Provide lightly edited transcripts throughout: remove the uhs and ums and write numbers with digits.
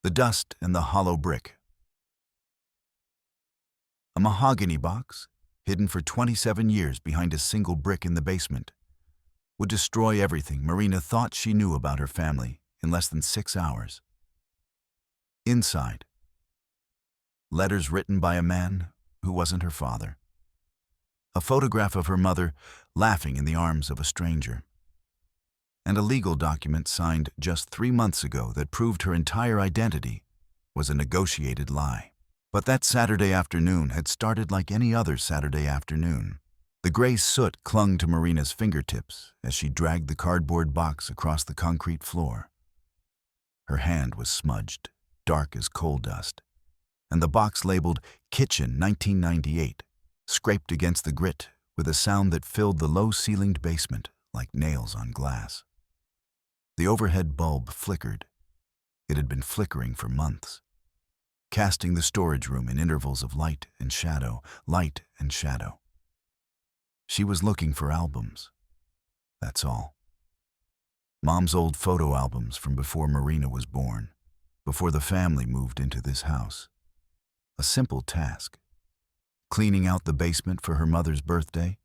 The dust and the hollow brick. A mahogany box, hidden for 27 years behind a single brick in the basement, would destroy everything Marina thought she knew about her family in less than 6 hours. Inside, letters written by a man who wasn't her father. A photograph of her mother laughing in the arms of a stranger. And a legal document signed just 3 months ago that proved her entire identity was a negotiated lie. But that Saturday afternoon had started like any other Saturday afternoon. The gray soot clung to Marina's fingertips as she dragged the cardboard box across the concrete floor. Her hand was smudged, dark as coal dust, and the box labeled Kitchen 1998 scraped against the grit with a sound that filled the low-ceilinged basement like nails on glass. The overhead bulb flickered. It had been flickering for months, casting the storage room in intervals of light and shadow, light and shadow. She was looking for albums. That's all. Mom's old photo albums from before Marina was born, before the family moved into this house. A simple task. Cleaning out the basement for her mother's birthday.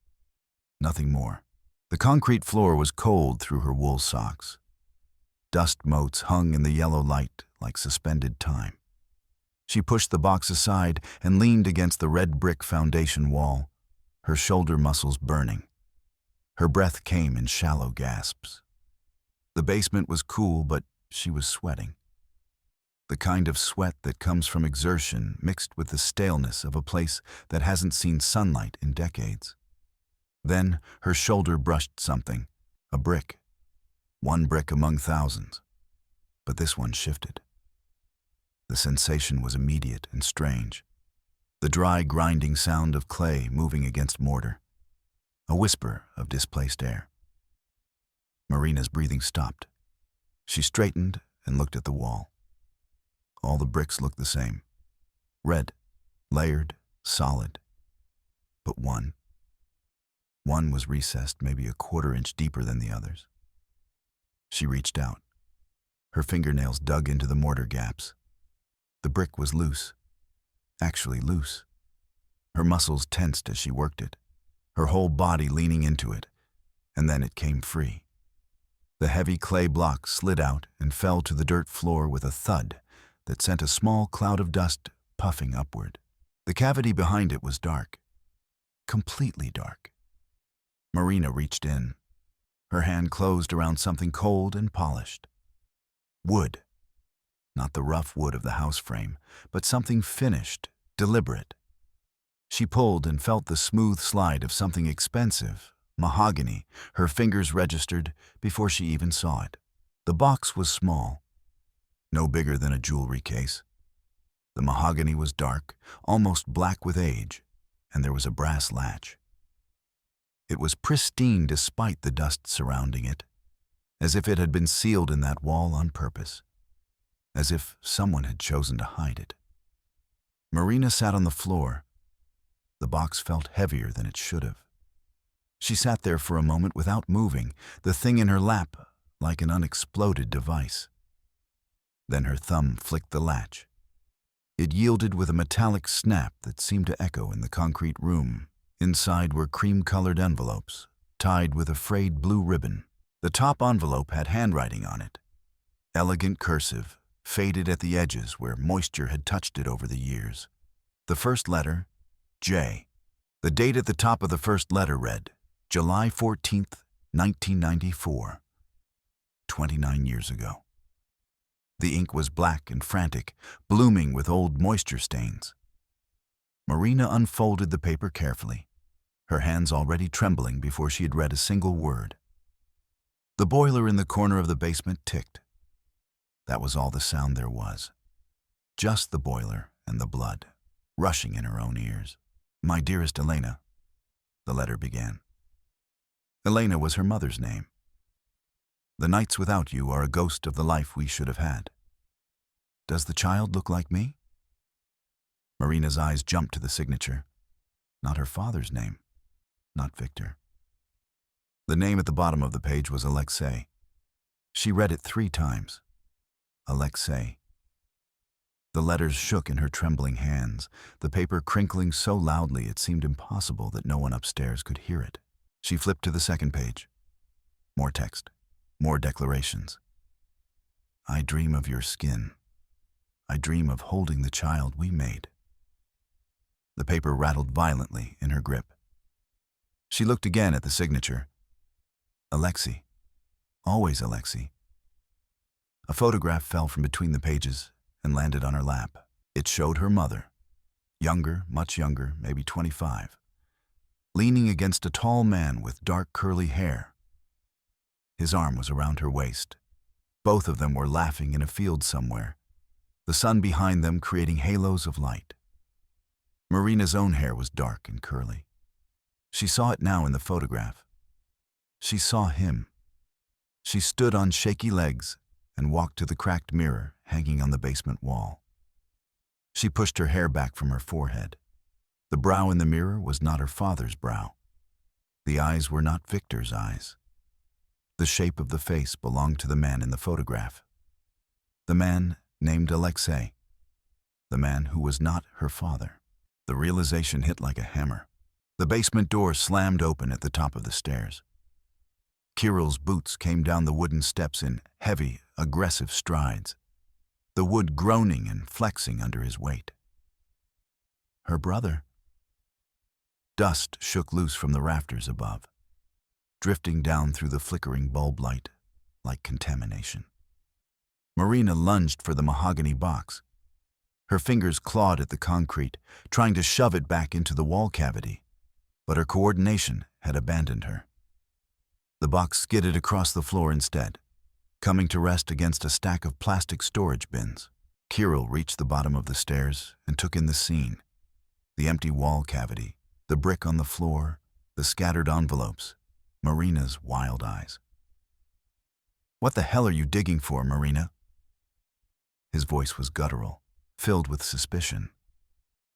Nothing more. The concrete floor was cold through her wool socks. Dust motes hung in the yellow light like suspended time. She pushed the box aside and leaned against the red brick foundation wall, her shoulder muscles burning. Her breath came in shallow gasps. The basement was cool, but she was sweating. The kind of sweat that comes from exertion mixed with the staleness of a place that hasn't seen sunlight in decades. Then her shoulder brushed something, a brick. One brick among thousands. But this one shifted. The sensation was immediate and strange. The dry, grinding sound of clay moving against mortar. A whisper of displaced air. Marina's breathing stopped. She straightened and looked at the wall. All the bricks looked the same. Red, layered, solid. But one was recessed maybe a quarter-inch deeper than the others. She reached out. Her fingernails dug into the mortar gaps. The brick was loose. Actually loose. Her muscles tensed as she worked it, her whole body leaning into it, and then it came free. The heavy clay block slid out and fell to the dirt floor with a thud that sent a small cloud of dust puffing upward. The cavity behind it was dark. Completely dark. Marina reached in. Her hand closed around something cold and polished. Wood. Not the rough wood of the house frame, but something finished, deliberate. She pulled and felt the smooth slide of something expensive, mahogany, her fingers registered before she even saw it. The box was small, no bigger than a jewelry case. The mahogany was dark, almost black with age, and there was a brass latch. It was pristine despite the dust surrounding it, as if it had been sealed in that wall on purpose, as if someone had chosen to hide it. Marina sat on the floor. The box felt heavier than it should have. She sat there for a moment without moving, the thing in her lap like an unexploded device. Then her thumb flicked the latch. It yielded with a metallic snap that seemed to echo in the concrete room. Inside were cream-colored envelopes, tied with a frayed blue ribbon. The top envelope had handwriting on it. Elegant cursive, faded at the edges where moisture had touched it over the years. The first letter, J. The date at the top of the first letter read, July 14th, 1994. 29 years ago. The ink was black and frantic, blooming with old moisture stains. Marina unfolded the paper carefully, her hands already trembling before she had read a single word. The boiler in the corner of the basement ticked. That was all the sound there was. Just the boiler and the blood, rushing in her own ears. My dearest Elena, the letter began. Elena was her mother's name. The nights without you are a ghost of the life we should have had. Does the child look like me? Marina's eyes jumped to the signature. Not her father's name. Not Victor. The name at the bottom of the page was Alexei. She read it 3 times. Alexei. The letters shook in her trembling hands, the paper crinkling so loudly it seemed impossible that no one upstairs could hear it. She flipped to the second page. More text, more declarations. I dream of your skin. I dream of holding the child we made. The paper rattled violently in her grip. She looked again at the signature. Alexei. Always Alexei. A photograph fell from between the pages and landed on her lap. It showed her mother, younger, much younger, maybe 25, leaning against a tall man with dark curly hair. His arm was around her waist. Both of them were laughing in a field somewhere, the sun behind them creating halos of light. Marina's own hair was dark and curly. She saw it now in the photograph. She saw him. She stood on shaky legs and walked to the cracked mirror hanging on the basement wall. She pushed her hair back from her forehead. The brow in the mirror was not her father's brow. The eyes were not Victor's eyes. The shape of the face belonged to the man in the photograph. The man named Alexei. The man who was not her father. The realization hit like a hammer. The basement door slammed open at the top of the stairs. Kirill's boots came down the wooden steps in heavy, aggressive strides, the wood groaning and flexing under his weight. Her brother. Dust shook loose from the rafters above, drifting down through the flickering bulb light like contamination. Marina lunged for the mahogany box. Her fingers clawed at the concrete, trying to shove it back into the wall cavity, but her coordination had abandoned her. The box skidded across the floor instead, coming to rest against a stack of plastic storage bins. Kirill reached the bottom of the stairs and took in the scene. The empty wall cavity, the brick on the floor, the scattered envelopes, Marina's wild eyes. What the hell are you digging for, Marina? His voice was guttural, filled with suspicion.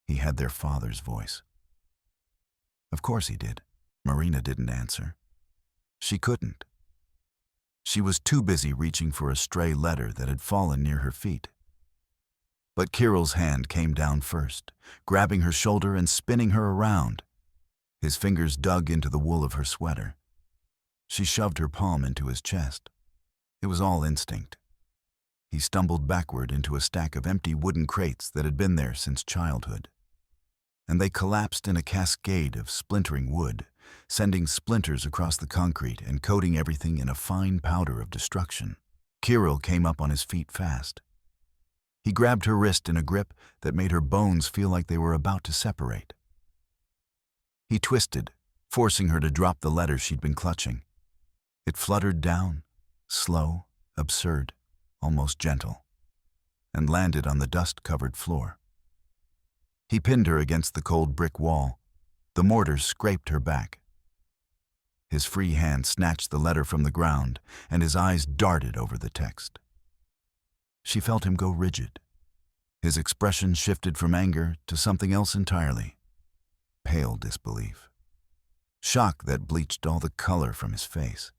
He had their father's voice. Of course he did. Marina didn't answer. She couldn't. She was too busy reaching for a stray letter that had fallen near her feet. But Kirill's hand came down first, grabbing her shoulder and spinning her around. His fingers dug into the wool of her sweater. She shoved her palm into his chest. It was all instinct. He stumbled backward into a stack of empty wooden crates that had been there since childhood. And they collapsed in a cascade of splintering wood, sending splinters across the concrete and coating everything in a fine powder of destruction. Kirill came up on his feet fast. He grabbed her wrist in a grip that made her bones feel like they were about to separate. He twisted, forcing her to drop the letter she'd been clutching. It fluttered down, slow, absurd, almost gentle, and landed on the dust-covered floor. He pinned her against the cold brick wall. The mortar scraped her back. His free hand snatched the letter from the ground, and his eyes darted over the text. She felt him go rigid. His expression shifted from anger to something else entirely. Pale disbelief. Shock that bleached all the color from his face.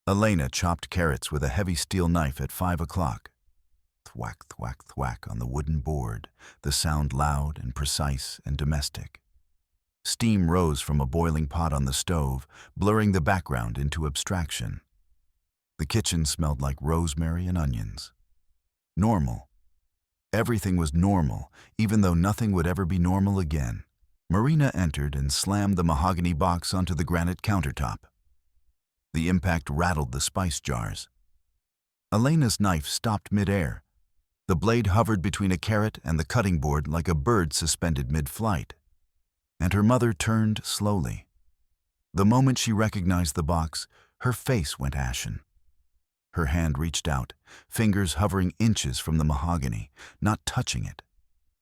Elena chopped carrots with a heavy steel knife at 5 o'clock. Thwack, thwack, thwack on the wooden board, the sound loud and precise and domestic. Steam rose from a boiling pot on the stove, blurring the background into abstraction. The kitchen smelled like rosemary and onions. Normal. Everything was normal, even though nothing would ever be normal again. Marina entered and slammed the mahogany box onto the granite countertop. The impact rattled the spice jars. Elena's knife stopped midair. The blade hovered between a carrot and the cutting board like a bird suspended mid-flight. And her mother turned slowly. The moment she recognized the box, her face went ashen. Her hand reached out, fingers hovering inches from the mahogany, not touching it,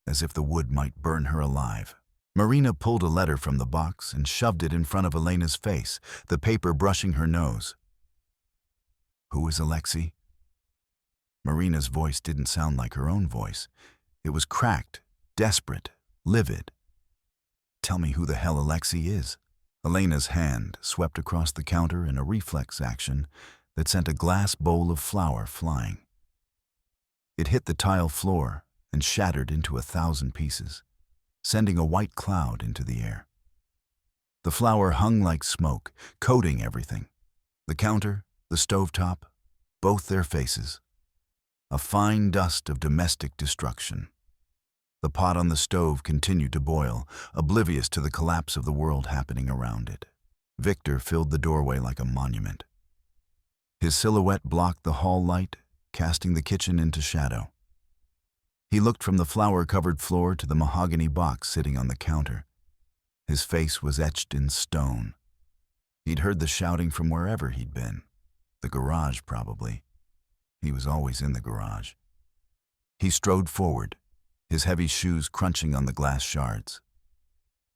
as if the wood might burn her alive. Marina pulled a letter from the box and shoved it in front of Elena's face, the paper brushing her nose. Who is Alexei? Marina's voice didn't sound like her own voice. It was cracked, desperate, livid. Tell me who the hell Alexei is. Elena's hand swept across the counter in a reflex action that sent a glass bowl of flour flying. It hit the tile floor and shattered into 1,000 pieces, sending a white cloud into the air. The flour hung like smoke, coating everything. The counter, the stovetop, both their faces. A fine dust of domestic destruction. The pot on the stove continued to boil, oblivious to the collapse of the world happening around it. Victor filled the doorway like a monument. His silhouette blocked the hall light, casting the kitchen into shadow. He looked from the flour-covered floor to the mahogany box sitting on the counter. His face was etched in stone. He'd heard the shouting from wherever he'd been. The garage, probably. He was always in the garage. He strode forward, his heavy shoes crunching on the glass shards.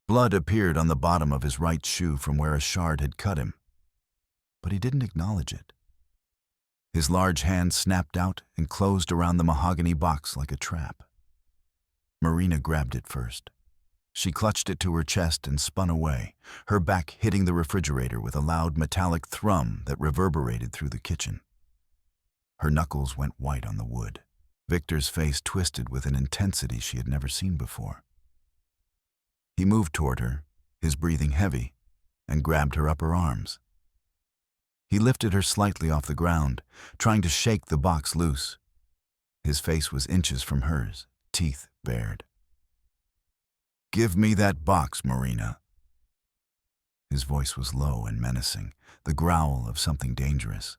Blood appeared on the bottom of his right shoe from where a shard had cut him, but he didn't acknowledge it. His large hand snapped out and closed around the mahogany box like a trap. Marina grabbed it first. She clutched it to her chest and spun away, her back hitting the refrigerator with a loud metallic thrum that reverberated through the kitchen. Her knuckles went white on the wood. Victor's face twisted with an intensity she had never seen before. He moved toward her, his breathing heavy, and grabbed her upper arms. He lifted her slightly off the ground, trying to shake the box loose. His face was inches from hers, teeth bared. "Give me that box, Marina." His voice was low and menacing, the growl of something dangerous.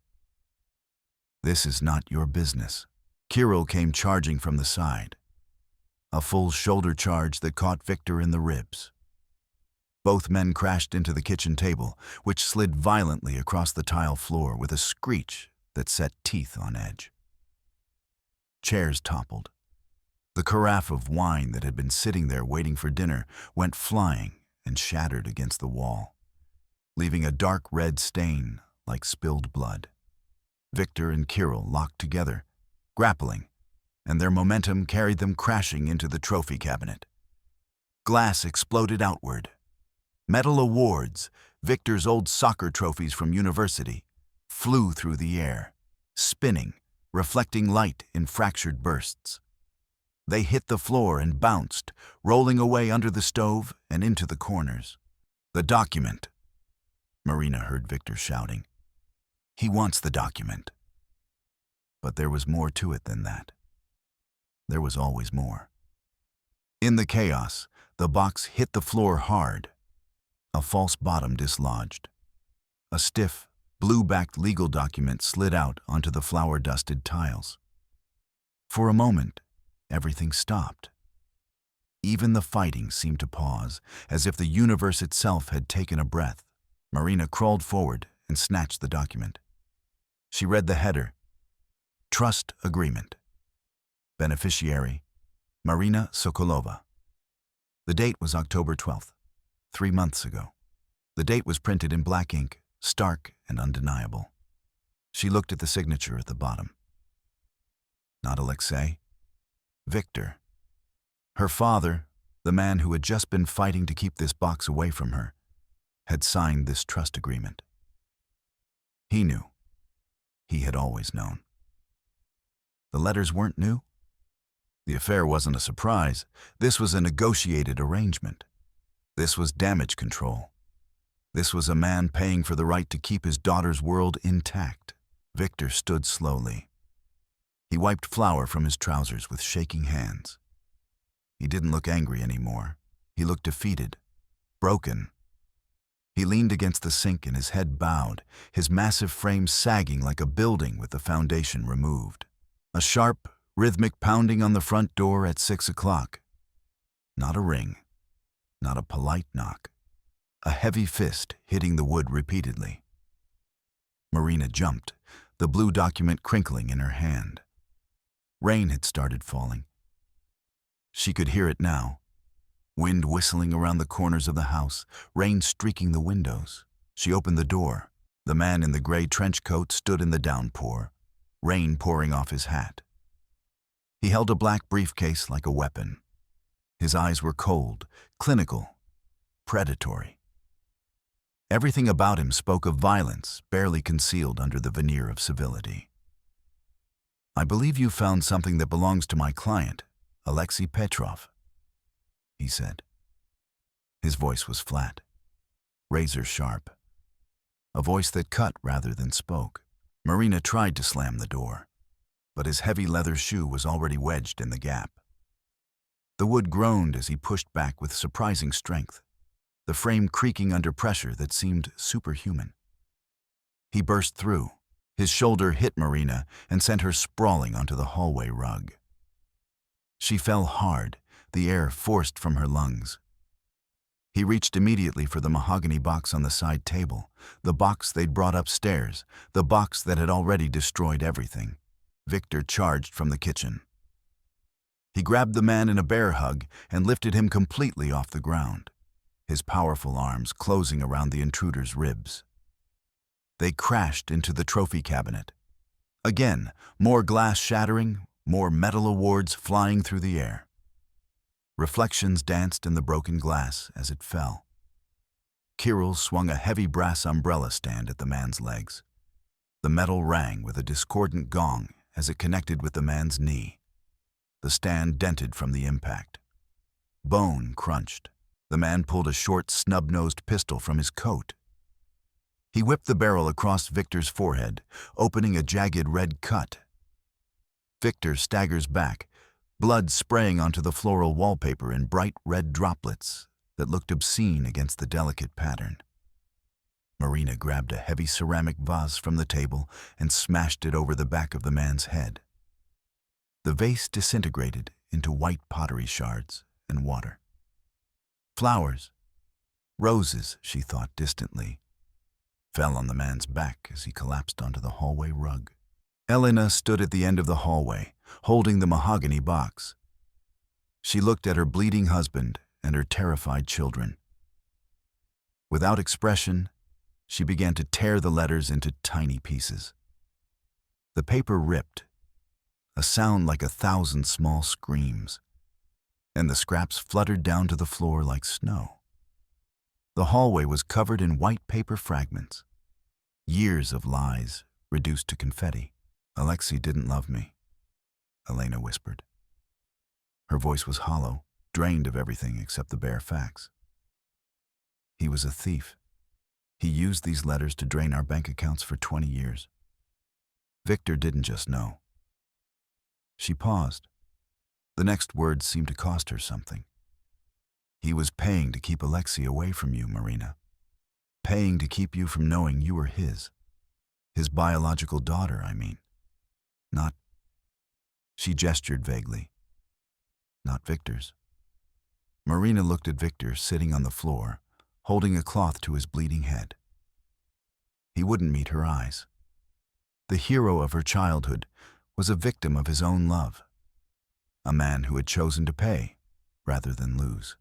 "This is not your business." Kirill came charging from the side. A full shoulder charge that caught Victor in the ribs. Both men crashed into the kitchen table, which slid violently across the tile floor with a screech that set teeth on edge. Chairs toppled. The carafe of wine that had been sitting there waiting for dinner went flying and shattered against the wall, leaving a dark red stain like spilled blood. Victor and Kirill locked together, grappling, and their momentum carried them crashing into the trophy cabinet. Glass exploded outward. Medal awards, Victor's old soccer trophies from university, flew through the air, spinning, reflecting light in fractured bursts. They hit the floor and bounced, rolling away under the stove and into the corners. "The document," Marina heard Victor shouting. "He wants the document." But there was more to it than that. There was always more. In the chaos, the box hit the floor hard. A false bottom dislodged. A stiff, blue-backed legal document slid out onto the flour-dusted tiles. For a moment, everything stopped. Even the fighting seemed to pause, as if the universe itself had taken a breath. Marina crawled forward and snatched the document. She read the header: Trust Agreement. Beneficiary, Marina Sokolova. The date was October 12th, 3 months ago. The date was printed in black ink, stark and undeniable. She looked at the signature at the bottom. Not Alexei. Victor. Her father, the man who had just been fighting to keep this box away from her, had signed this trust agreement. He knew. He had always known. The letters weren't new. The affair wasn't a surprise. This was a negotiated arrangement. This was damage control. This was a man paying for the right to keep his daughter's world intact. Victor stood slowly. He wiped flour from his trousers with shaking hands. He didn't look angry anymore. He looked defeated, broken. He leaned against the sink and his head bowed, his massive frame sagging like a building with the foundation removed. A sharp, rhythmic pounding on the front door at 6 o'clock. Not a ring, not a polite knock. A heavy fist hitting the wood repeatedly. Marina jumped, the blue document crinkling in her hand. Rain had started falling. She could hear it now. Wind whistling around the corners of the house, rain streaking the windows. She opened the door. The man in the gray trench coat stood in the downpour, rain pouring off his hat. He held a black briefcase like a weapon. His eyes were cold, clinical, predatory. Everything about him spoke of violence, barely concealed under the veneer of civility. "I believe you found something that belongs to my client, Alexei Petrov, he said. His voice was flat, razor sharp, a voice that cut rather than spoke. Marina tried to slam the door, but his heavy leather shoe was already wedged in the gap. The wood groaned as he pushed back with surprising strength, the frame creaking under pressure that seemed superhuman. He burst through. His shoulder hit Marina and sent her sprawling onto the hallway rug. She fell hard, the air forced from her lungs. He reached immediately for the mahogany box on the side table, the box they'd brought upstairs, the box that had already destroyed everything. Victor charged from the kitchen. He grabbed the man in a bear hug and lifted him completely off the ground, his powerful arms closing around the intruder's ribs. They crashed into the trophy cabinet. Again, more glass shattering, more metal awards flying through the air. Reflections danced in the broken glass as it fell. Kirill swung a heavy brass umbrella stand at the man's legs. The metal rang with a discordant gong as it connected with the man's knee. The stand dented from the impact. Bone crunched. The man pulled a short, snub-nosed pistol from his coat. He whipped the barrel across Victor's forehead, opening a jagged red cut. Victor staggers back, blood spraying onto the floral wallpaper in bright red droplets that looked obscene against the delicate pattern. Marina grabbed a heavy ceramic vase from the table and smashed it over the back of the man's head. The vase disintegrated into white pottery shards and water. Flowers, roses, she thought distantly, fell on the man's back as he collapsed onto the hallway rug. Elena stood at the end of the hallway, holding the mahogany box. She looked at her bleeding husband and her terrified children. Without expression, she began to tear the letters into tiny pieces. The paper ripped, a sound like 1,000 small screams, and the scraps fluttered down to the floor like snow. The hallway was covered in white paper fragments, years of lies reduced to confetti. Alexei didn't love me, Elena whispered. Her voice was hollow, drained of everything except the bare facts. He was a thief. He used these letters to drain our bank accounts for 20 years. Victor didn't just know. She paused. The next words seemed to cost her something. He was paying to keep Alexei away from you, Marina. Paying to keep you from knowing you were his. His biological daughter, I mean. Not... She gestured vaguely. Not Victor's. Marina looked at Victor sitting on the floor, holding a cloth to his bleeding head. He wouldn't meet her eyes. The hero of her childhood was a victim of his own love. A man who had chosen to pay rather than lose.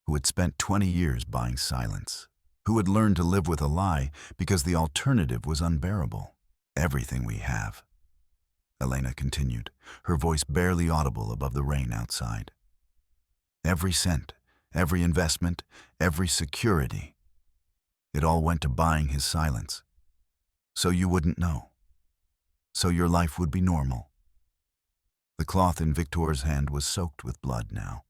Who had spent 20 years buying silence. Who had learned to live with a lie because the alternative was unbearable. Everything we have, Elena continued, her voice barely audible above the rain outside. Every cent, every investment, every security. It all went to buying his silence. So you wouldn't know. So your life would be normal. The cloth in Victor's hand was soaked with blood now.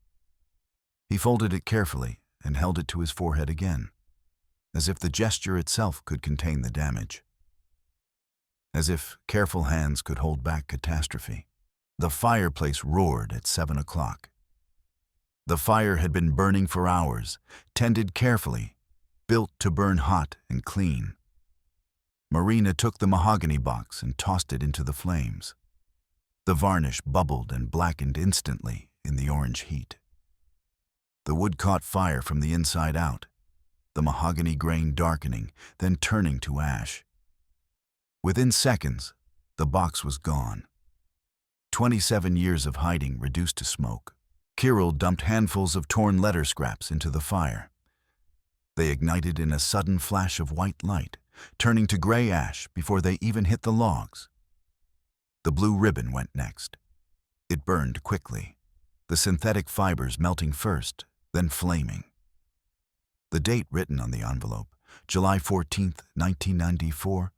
He folded it carefully and held it to his forehead again, as if the gesture itself could contain the damage. As if careful hands could hold back catastrophe. The fireplace roared at 7 o'clock. The fire had been burning for hours, tended carefully, built to burn hot and clean. Marina took the mahogany box and tossed it into the flames. The varnish bubbled and blackened instantly in the orange heat. The wood caught fire from the inside out, the mahogany grain darkening, then turning to ash. Within seconds, the box was gone. 27 years of hiding reduced to smoke. Kirill dumped handfuls of torn letter scraps into the fire. They ignited in a sudden flash of white light, turning to gray ash before they even hit the logs. The blue ribbon went next. It burned quickly, the synthetic fibers melting first, then flaming. The date written on the envelope, July 14, 1994,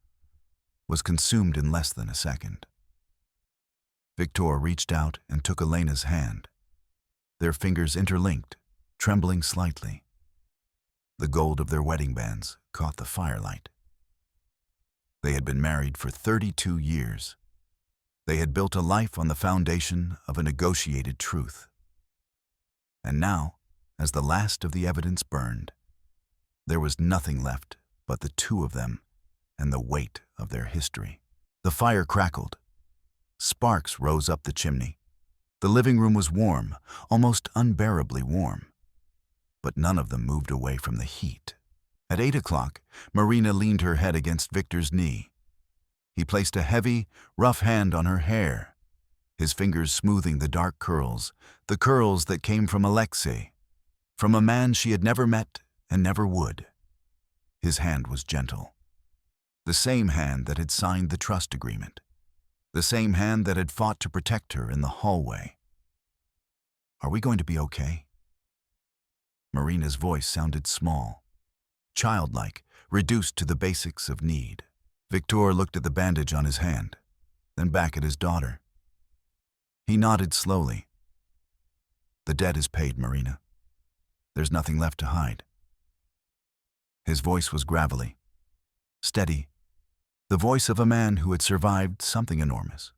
was consumed in less than a second. Victor reached out and took Elena's hand. Their fingers interlinked, trembling slightly. The gold of their wedding bands caught the firelight. They had been married for 32 years. They had built a life on the foundation of a negotiated truth. And now, as the last of the evidence burned, there was nothing left but the two of them and the weight of their history. The fire crackled. Sparks rose up the chimney. The living room was warm, almost unbearably warm. But none of them moved away from the heat. At 8 o'clock, Marina leaned her head against Victor's knee. He placed a heavy, rough hand on her hair, his fingers smoothing the dark curls, the curls that came from Alexei, from a man she had never met and never would. His hand was gentle. The same hand that had signed the trust agreement. The same hand that had fought to protect her in the hallway. "Are we going to be okay?" Marina's voice sounded small, childlike, reduced to the basics of need. Victor looked at the bandage on his hand, then back at his daughter. He nodded slowly. "The debt is paid, Marina. There's nothing left to hide." His voice was gravelly, steady, the voice of a man who had survived something enormous.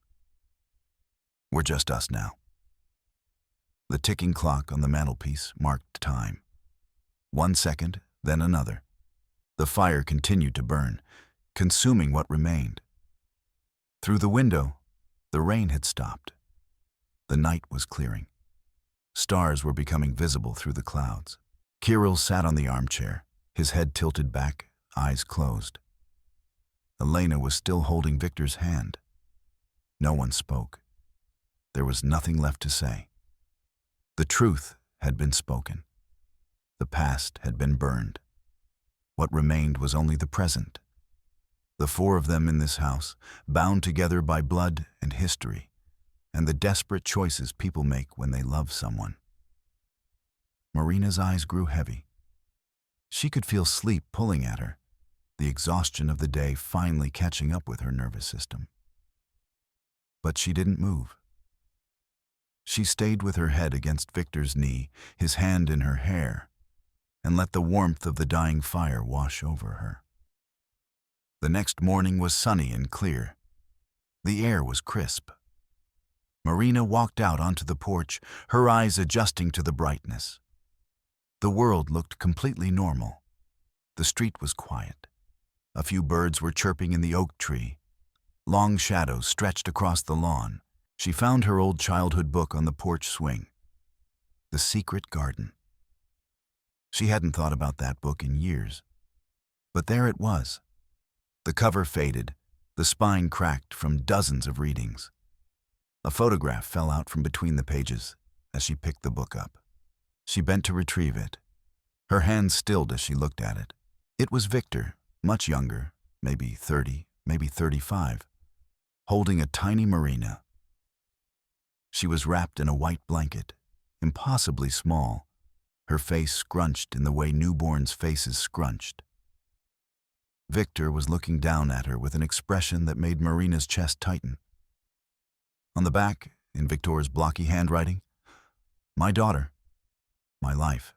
"We're just us now." The ticking clock on the mantelpiece marked time. 1 second, then another. The fire continued to burn, consuming what remained. Through the window, the rain had stopped. The night was clearing. Stars were becoming visible through the clouds. Kirill sat on the armchair, his head tilted back, eyes closed. Elena was still holding Victor's hand. No one spoke. There was nothing left to say. The truth had been spoken. The past had been burned. What remained was only the present. The four of them in this house, bound together by blood and history, and the desperate choices people make when they love someone. Marina's eyes grew heavy. She could feel sleep pulling at her, the exhaustion of the day finally catching up with her nervous system. But she didn't move. She stayed with her head against Victor's knee, his hand in her hair, and let the warmth of the dying fire wash over her. The next morning was sunny and clear. The air was crisp. Marina walked out onto the porch, her eyes adjusting to the brightness. The world looked completely normal. The street was quiet. A few birds were chirping in the oak tree. Long shadows stretched across the lawn. She found her old childhood book on the porch swing. The Secret Garden. She hadn't thought about that book in years. But there it was. The cover faded, the spine cracked from dozens of readings. A photograph fell out from between the pages as she picked the book up. She bent to retrieve it. Her hands stilled as she looked at it. It was Victor, much younger, maybe 30, maybe 35, holding a tiny Marina. She was wrapped in a white blanket, impossibly small, her face scrunched in the way newborns' faces scrunched. Victor was looking down at her with an expression that made Marina's chest tighten. On the back, in Victor's blocky handwriting, "My daughter, my life.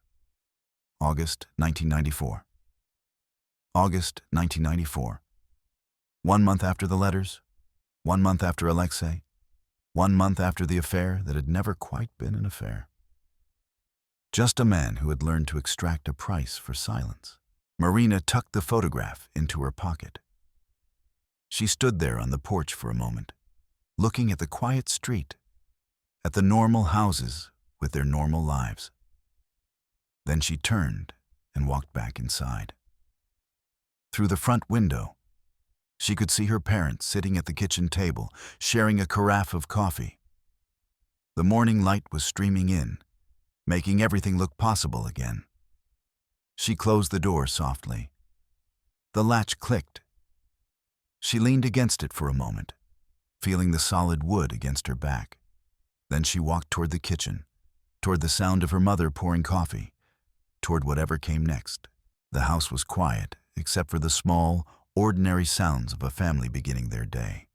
August 1994. August 1994. 1 month after the letters, 1 month after Alexei, 1 month after the affair that had never quite been an affair. Just a man who had learned to extract a price for silence." Marina tucked the photograph into her pocket. She stood there on the porch for a moment, looking at the quiet street, at the normal houses with their normal lives. Then she turned and walked back inside. Through the front window, she could see her parents sitting at the kitchen table, sharing a carafe of coffee. The morning light was streaming in, making everything look possible again. She closed the door softly. The latch clicked. She leaned against it for a moment, feeling the solid wood against her back. Then she walked toward the kitchen, toward the sound of her mother pouring coffee, toward whatever came next. The house was quiet, except for the small, ordinary sounds of a family beginning their day.